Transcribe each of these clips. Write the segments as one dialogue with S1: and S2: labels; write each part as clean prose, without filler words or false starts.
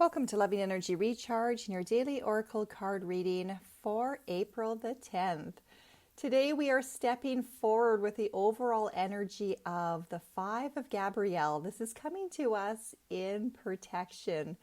S1: Welcome to Loving Energy Recharge and your daily Oracle card reading for April the 10th. Today we are stepping forward with the overall energy of the 5 of Gabriel. This is coming to us in protection.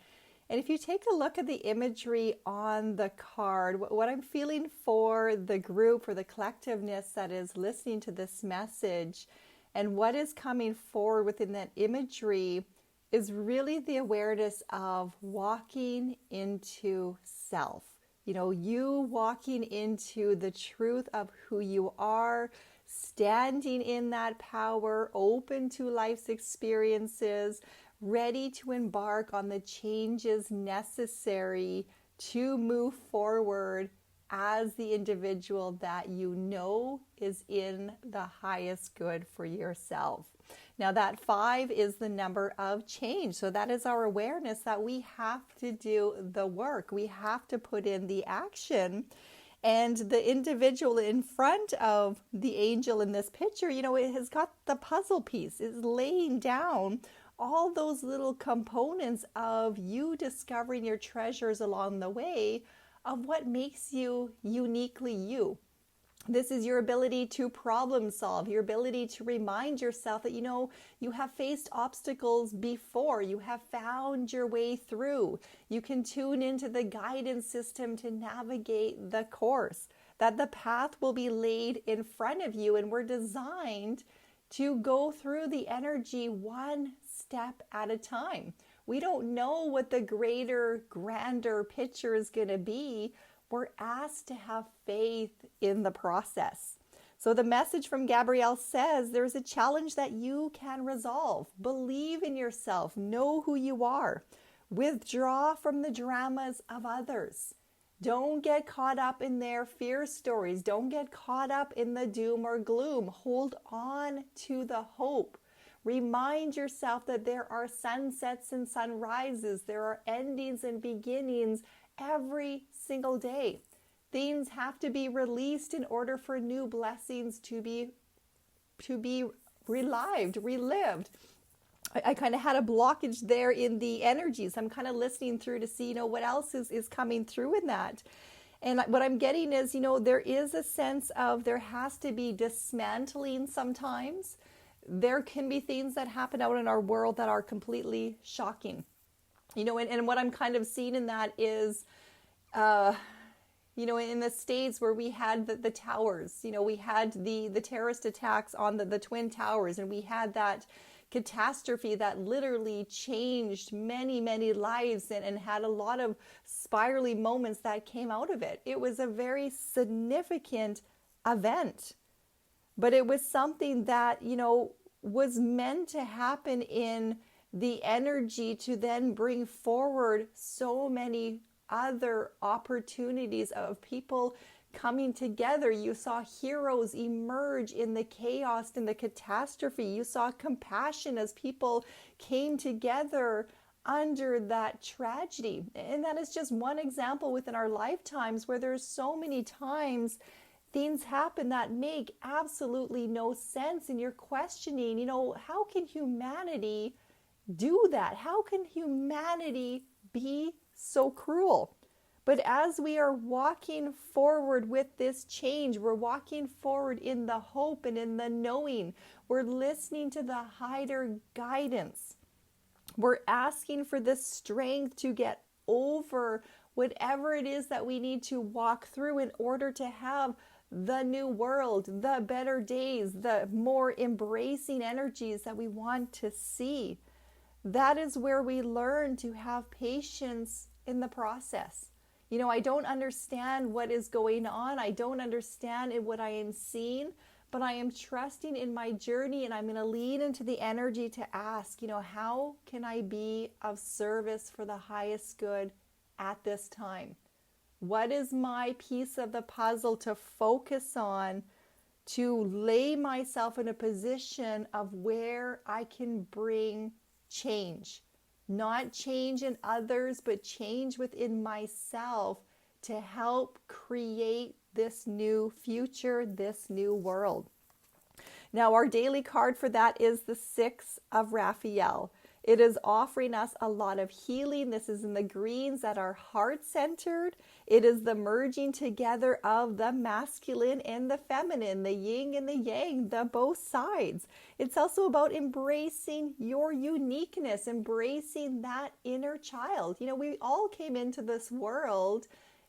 S1: And if you take a look at the imagery on the card, what I'm feeling for the group, for the collectiveness that is listening to this message, and what is coming forward within that imagery is really the awareness of walking into self. You walking into the truth of who you are, standing in that power, open to life's experiences, ready to embark on the changes necessary to move forward as the individual that you know is in the highest good for yourself. Now that 5 is the number of change. So that is our awareness that we have to do the work. We have to put in the action. And the individual in front of the angel in this picture, it has got the puzzle piece. It's laying down all those little components of you discovering your treasures along the way of what makes you uniquely you. This is your ability to problem solve, your ability to remind yourself that, you have faced obstacles before, you have found your way through. You can tune into the guidance system to navigate the course, that the path will be laid in front of you, and we're designed to go through the energy one step at a time. We don't know what the greater, grander picture is going to be. We're asked to have faith in the process. So the message from Gabriel says there's a challenge that you can resolve. Believe in yourself. Know who you are. Withdraw from the dramas of others. Don't get caught up in their fear stories. Don't get caught up in the doom or gloom. Hold on to the hope. Remind yourself that there are sunsets and sunrises. There are endings and beginnings every single day. Things have to be released in order for new blessings to be relived. I kind of had a blockage there in the energies. I'm kind of listening through to see, what else is coming through in that. And what I'm getting is, there is a sense of there has to be dismantling sometimes. There can be things that happen out in our world that are completely shocking. And what I'm kind of seeing in that is, in the States where we had the towers, we had the terrorist attacks on the Twin Towers, and we had that catastrophe that literally changed many, many lives and had a lot of spiraling moments that came out of it. It was a very significant event, but it was something that, was meant to happen in the energy to then bring forward so many other opportunities of people coming together. You saw heroes emerge in the chaos and the catastrophe. You saw compassion as people came together under that tragedy. And that is just one example within our lifetimes where there's so many times things happen that make absolutely no sense, and you're questioning, how can humanity do that? How can humanity be so cruel? But as we are walking forward with this change, we're walking forward in the hope and in the knowing. We're listening to the higher guidance. We're asking for the strength to get over whatever it is that we need to walk through in order to have the new world, the better days, the more embracing energies that we want to see. That is where we learn to have patience in the process. I don't understand what is going on. I don't understand what I am seeing, but I am trusting in my journey, and I'm going to lean into the energy to ask, how can I be of service for the highest good at this time? What is my piece of the puzzle to focus on to lay myself in a position of where I can bring change? Not change in others, but change within myself to help create this new future, this new world. Now, our daily card for that is the 6 of Raphael. It is offering us a lot of healing. This is in the greens that are heart-centered. It is the merging together of the masculine and the feminine, the yin and the yang, the both sides. It's also about embracing your uniqueness, embracing that inner child. You know, we all came into this world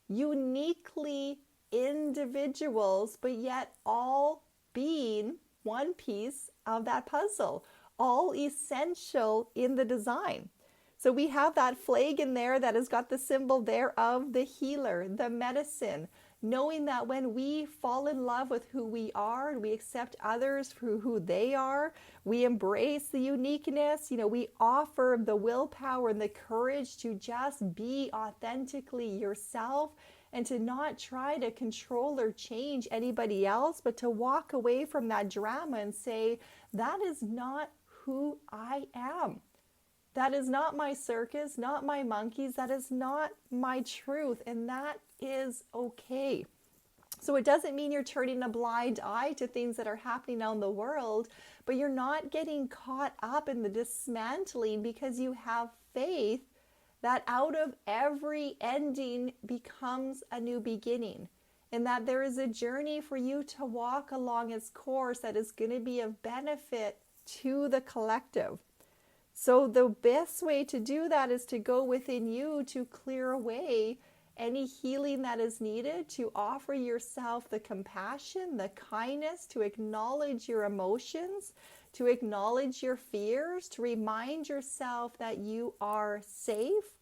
S1: uniquely individuals, but yet all being one piece of that puzzle, all essential in the design. So we have that flag in there that has got the symbol there of the healer, the medicine, knowing that when we fall in love with who we are, we accept others for who they are, we embrace the uniqueness, you know, we offer the willpower and the courage to just be authentically yourself and to not try to control or change anybody else, but to walk away from that drama and say, that is not who I am. That is not my circus, not my monkeys. That is not my truth. And that is okay. So it doesn't mean you're turning a blind eye to things that are happening out in the world, but you're not getting caught up in the dismantling because you have faith that out of every ending becomes a new beginning, and that there is a journey for you to walk along its course that is going to be of benefit to the collective. So the best way to do that is to go within you to clear away any healing that is needed, to offer yourself the compassion, the kindness, to acknowledge your emotions, to acknowledge your fears, to remind yourself that you are safe,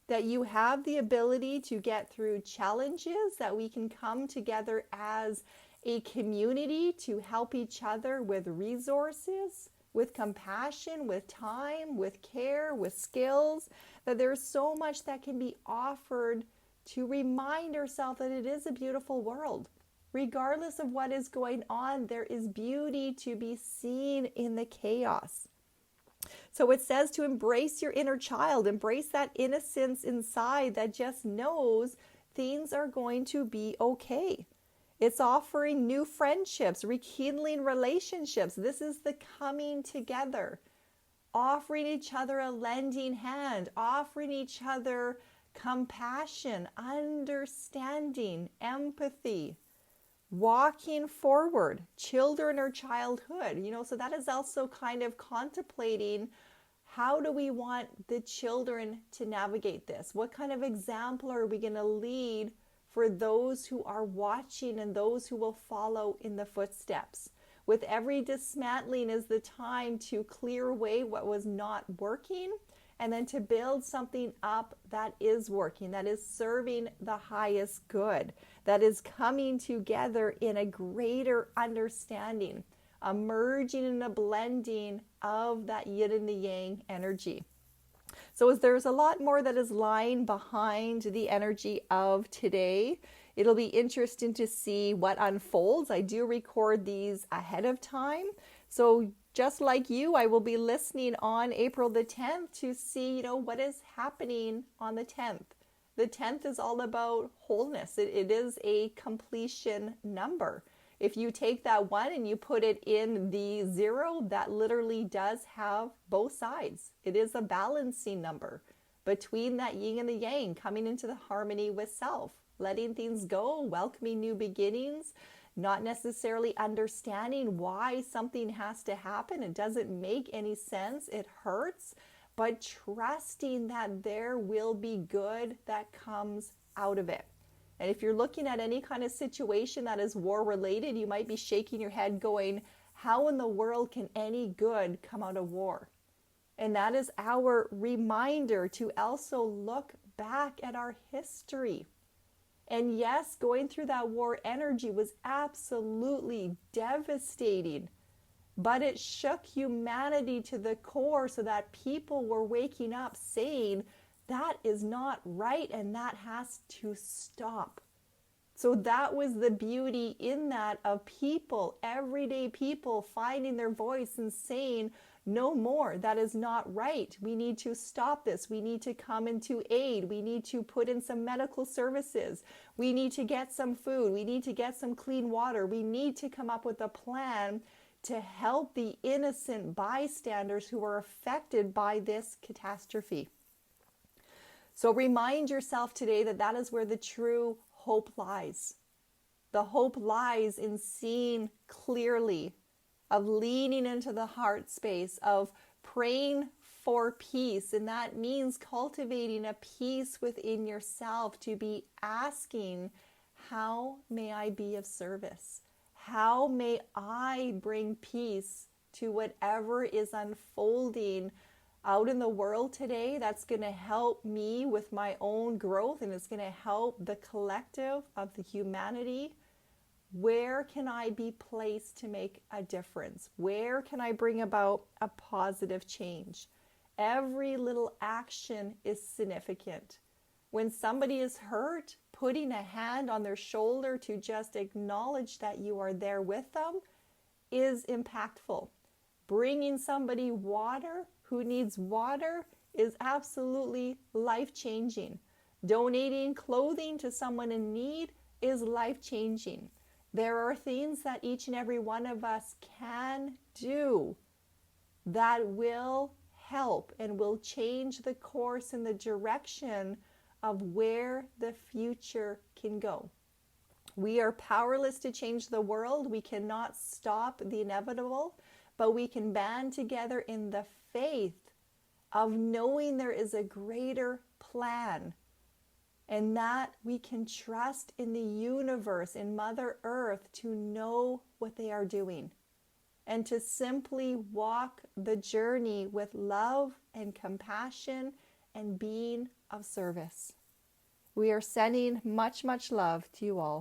S1: that you have the ability to get through challenges, that we can come together as a community to help each other with resources, with compassion, with time, with care, with skills, that there's so much that can be offered to remind ourselves that it is a beautiful world. Regardless of what is going on, there is beauty to be seen in the chaos. So it says to embrace your inner child, embrace that innocence inside that just knows things are going to be okay. It's offering new friendships, rekindling relationships. This is the coming together, offering each other a lending hand, offering each other compassion, understanding, empathy, walking forward, children or childhood, you know, so that is also kind of contemplating, how do we want the children to navigate this? What kind of example are we going to lead for those who are watching and those who will follow in the footsteps? With every dismantling is the time to clear away what was not working, and then to build something up that is working, that is serving the highest good, that is coming together in a greater understanding, a merging and a blending of that yin and the yang energy. So there's a lot more that is lying behind the energy of today. It'll be interesting to see what unfolds. I do record these ahead of time. So just like you, I will be listening on April the 10th to see, you know, what is happening on the 10th. The 10th is all about wholeness. It is a completion number. If you take that 1 and you put it in the 0, that literally does have both sides. It is a balancing number between that yin and the yang, coming into the harmony with self, letting things go, welcoming new beginnings, not necessarily understanding why something has to happen. It doesn't make any sense. It hurts, but trusting that there will be good that comes out of it. And if you're looking at any kind of situation that is war related, you might be shaking your head going, how in the world can any good come out of war? And that is our reminder to also look back at our history. And yes, going through that war energy was absolutely devastating, but it shook humanity to the core so that people were waking up saying, that is not right and that has to stop. So that was the beauty in that, of people, everyday people finding their voice and saying, no more, that is not right. We need to stop this. We need to come into aid. We need to put in some medical services. We need to get some food. We need to get some clean water. We need to come up with a plan to help the innocent bystanders who are affected by this catastrophe. So remind yourself today that that is where the true hope lies. The hope lies in seeing clearly, of leaning into the heart space, of praying for peace. And that means cultivating a peace within yourself, to be asking, how may I be of service? How may I bring peace to whatever is unfolding out in the world today that's going to help me with my own growth, and it's going to help the collective of the humanity? Where can I be placed to make a difference? Where can I bring about a positive change? Every little action is significant. When somebody is hurt, putting a hand on their shoulder to just acknowledge that you are there with them is impactful. Bringing somebody water who needs water is absolutely life-changing. Donating clothing to someone in need is life-changing. There are things that each and every one of us can do that will help and will change the course and the direction of where the future can go. We are powerless to change the world. We cannot stop the inevitable, but we can band together in the faith of knowing there is a greater plan, and that we can trust in the universe, in Mother Earth, to know what they are doing, and to simply walk the journey with love and compassion and being of service. We are sending much, much love to you all.